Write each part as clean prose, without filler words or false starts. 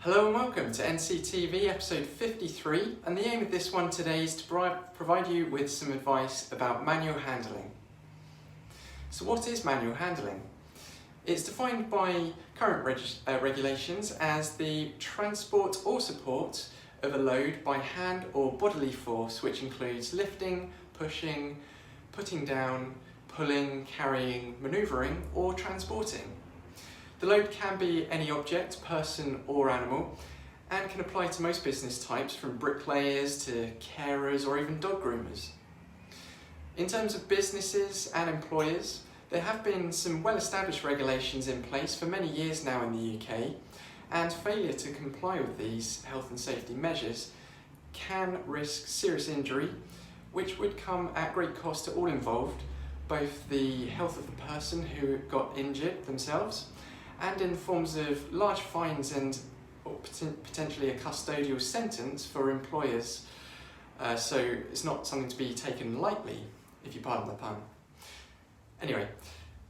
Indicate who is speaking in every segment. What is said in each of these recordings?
Speaker 1: Hello and welcome to NCTV episode 53, and the aim of this one today is to provide you with some advice about manual handling. So what is manual handling? It's defined by current regulations as the transport or support of a load by hand or bodily force, which includes lifting, pushing, putting down, pulling, carrying, manoeuvring or transporting. The load can be any object, person or animal, and can apply to most business types from bricklayers to carers or even dog groomers. In terms of businesses and employers, there have been some well-established regulations in place for many years now in the UK, and failure to comply with these health and safety measures can risk serious injury, which would come at great cost to all involved, both the health of the person who got injured themselves, and in forms of large fines and potentially a custodial sentence for employers. So it's not something to be taken lightly, if you pardon the pun. Anyway,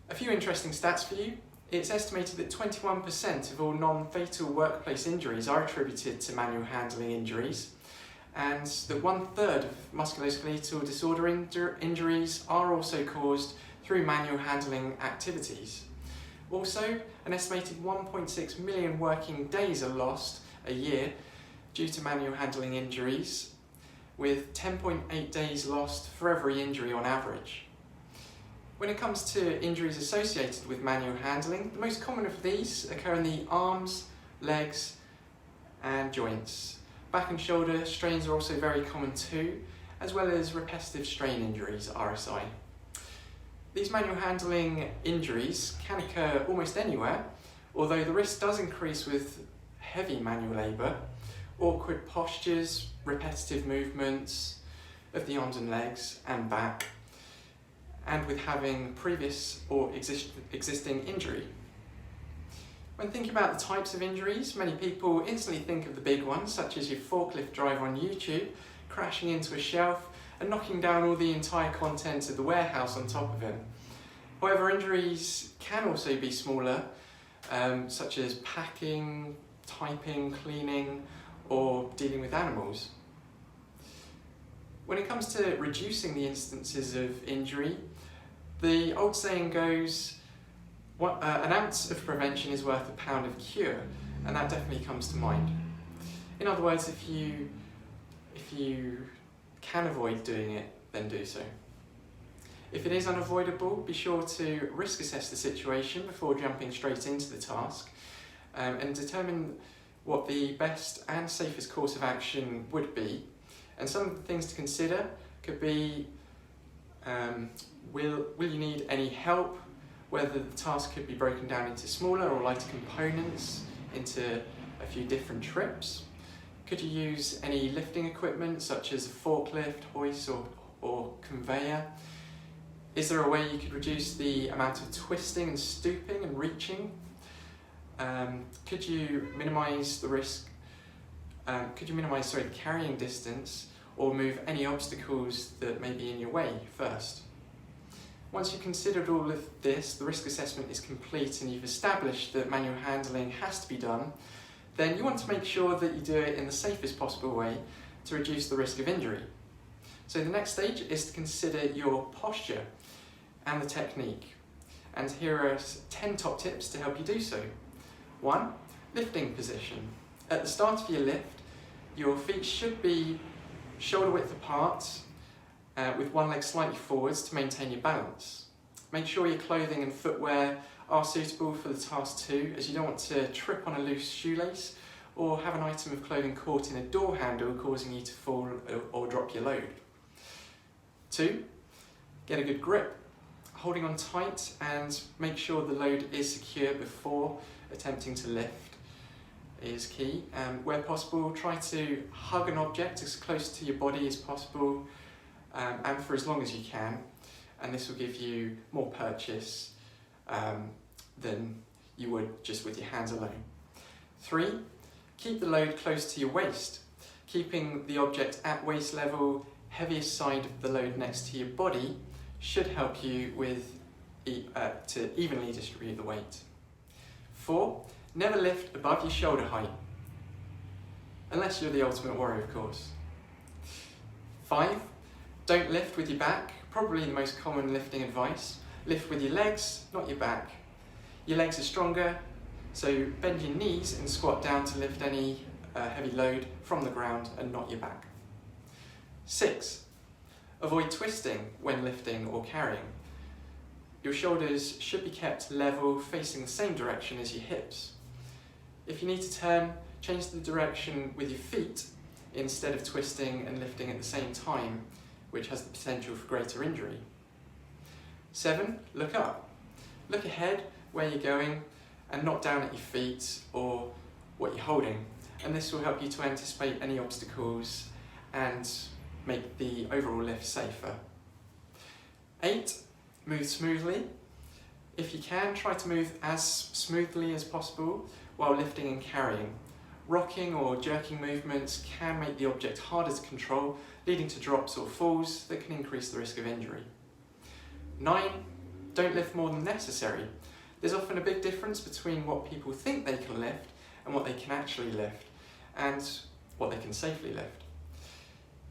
Speaker 1: a few interesting stats for you. It's estimated that 21% of all non-fatal workplace injuries are attributed to manual handling injuries, and that 1/3 of musculoskeletal disorder injuries are also caused through manual handling activities. Also, an estimated 1.6 million working days are lost a year due to manual handling injuries, with 10.8 days lost for every injury on average. When it comes to injuries associated with manual handling, the most common of these occur in the arms, legs and joints. Back and shoulder strains are also very common too, as well as repetitive strain injuries, RSI. These manual handling injuries can occur almost anywhere, although the risk does increase with heavy manual labour, awkward postures, repetitive movements of the arms and legs and back, and with having previous or existing injury. When thinking about the types of injuries, many people instantly think of the big ones, such as your forklift driver on YouTube, crashing into a shelf and knocking down all the entire contents of the warehouse on top of him. However, injuries can also be smaller, such as packing, typing, cleaning, or dealing with animals. When it comes to reducing the instances of injury, the old saying goes, an ounce of prevention is worth a pound of cure, and that definitely comes to mind. In other words, if you can avoid doing it, then do so. If it is unavoidable, be sure to risk assess the situation before jumping straight into the task, and determine what the best and safest course of action would be. And some of the things to consider could be, will you need any help, whether the task could be broken down into smaller or lighter components into a few different trips. Could you use any lifting equipment such as a forklift, hoist or conveyor? Is there a way you could reduce the amount of twisting and stooping and reaching? Could you minimise the risk? The carrying distance or move any obstacles that may be in your way first? Once you've considered all of this, the risk assessment is complete and you've established that manual handling has to be done, then you want to make sure that you do it in the safest possible way to reduce the risk of injury. So the next stage is to consider your posture and the technique. And here are 10 top tips to help you do so. 1. Lifting position. At the start of your lift, your feet should be shoulder width apart, with one leg slightly forwards to maintain your balance. Make sure your clothing and footwear are suitable for the task too, as you don't want to trip on a loose shoelace or have an item of clothing caught in a door handle causing you to fall or drop your load. 2. Get a good grip, holding on tight, and make sure the load is secure before attempting to lift is key. Where possible, try to hug an object as close to your body as possible, and for as long as you can, and this will give you more purchase than you would just with your hands alone. 3. Keep the load close to your waist. Keeping the object at waist level, heaviest side of the load next to your body, should help you to evenly distribute the weight. 4. Never lift above your shoulder height. unless you're the ultimate warrior, of course. 5, don't lift with your back, probably the most common lifting advice. Lift with your legs, not your back. Your legs are stronger, so bend your knees and squat down to lift any heavy load from the ground and not your back. 6, avoid twisting when lifting or carrying. Your shoulders should be kept level, facing the same direction as your hips. If you need to turn, change the direction with your feet instead of twisting and lifting at the same time, which has the potential for greater injury. 7, look up. Look ahead where you're going and not down at your feet or what you're holding, and this will help you to anticipate any obstacles and make the overall lift safer. 8, move smoothly. If you can, try to move as smoothly as possible while lifting and carrying. Rocking or jerking movements can make the object harder to control, leading to drops or falls that can increase the risk of injury. 9, don't lift more than necessary. There's often a big difference between what people think they can lift and what they can actually lift, and what they can safely lift.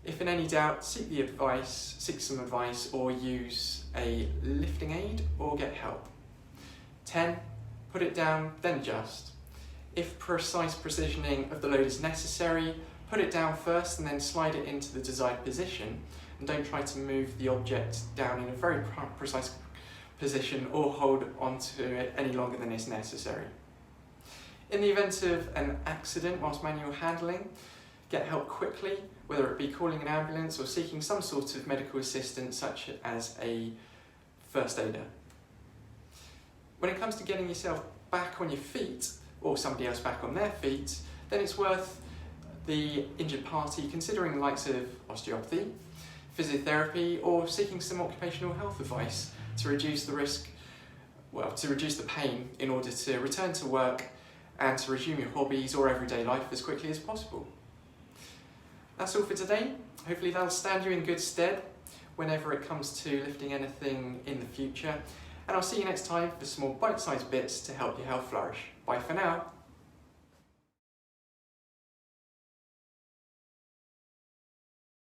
Speaker 1: If in any doubt, seek some advice or use a lifting aid or get help. 10, put it down, then adjust. If precise positioning of the load is necessary, put it down first and then slide it into the desired position, and don't try to move the object down in a very precise position or hold onto it any longer than is necessary. In the event of an accident whilst manual handling, get help quickly, whether it be calling an ambulance or seeking some sort of medical assistance such as a first aider. When it comes to getting yourself back on your feet, or somebody else back on their feet, then it's worth the injured party considering the likes of osteopathy, physiotherapy, or seeking some occupational health advice to reduce the risk, to reduce the pain in order to return to work and to resume your hobbies or everyday life as quickly as possible. That's all for today. Hopefully that'll stand you in good stead whenever it comes to lifting anything in the future. And I'll see you next time for some more bite-sized bits to help your health flourish. Bye for now.